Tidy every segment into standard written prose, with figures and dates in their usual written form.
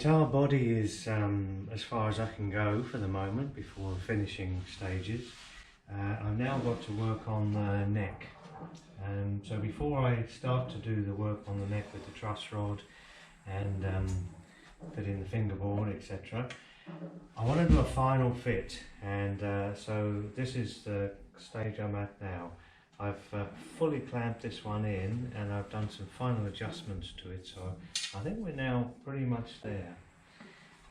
guitar body is as far as I can go for the moment before the finishing stages. I've now got to work on the neck. So before I start to do the work on the neck with the truss rod and fit in the fingerboard, etc., I want to do a final fit, and so this is the stage I'm at now. I've fully clamped this one in and I've done some final adjustments to it, so I think we're now pretty much there.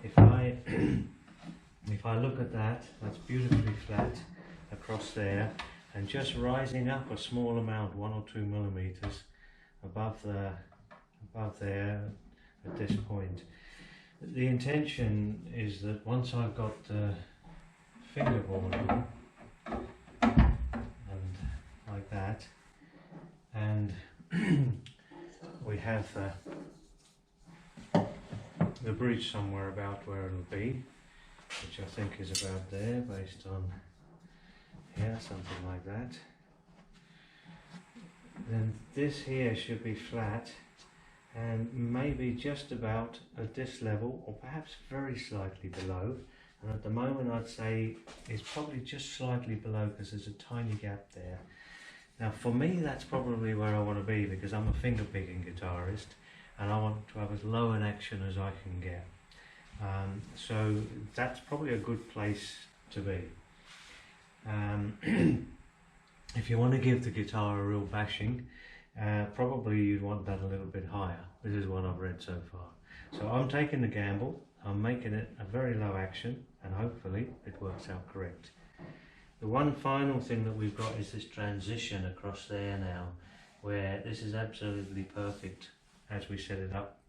If I if I look at that, that's beautifully flat across there and just rising up a small amount, 1 or 2 millimeters above there at this point. The intention is that once I've got the fingerboard on, and like that, and we have the bridge somewhere about where it'll be, which I think is about there based on, yeah, something like that. Then this here should be flat and maybe just about at this level, or perhaps very slightly below, and at the moment I'd say it's probably just slightly below because there's a tiny gap there. Now for me that's probably where I want to be, because I'm a finger picking guitarist and I want to have as low an action as I can get. So that's probably a good place to be. If you want to give the guitar a real bashing, probably you'd want that a little bit higher. This is what I've read so far. So I'm taking the gamble, I'm making it a very low action, and hopefully it works out correct. The one final thing that we've got is this transition across there now, where this is absolutely perfect as we set it up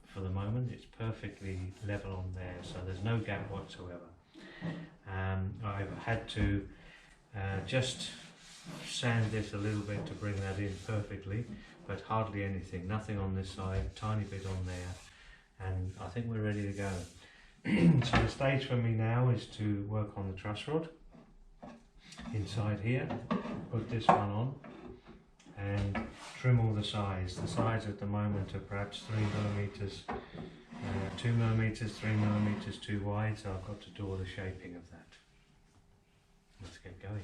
for the moment. It's perfectly level on there, so there's no gap whatsoever. I've had to just sand this a little bit to bring that in perfectly, but hardly anything, nothing on this side, tiny bit on there, and I think we're ready to go. So the stage for me now is to work on the truss rod inside here, put this one on and trim all the sides. The sides at the moment are perhaps 3 millimeters, 2 millimeters, 3 millimeters too wide, so I've got to do all the shaping of that. Let's get going.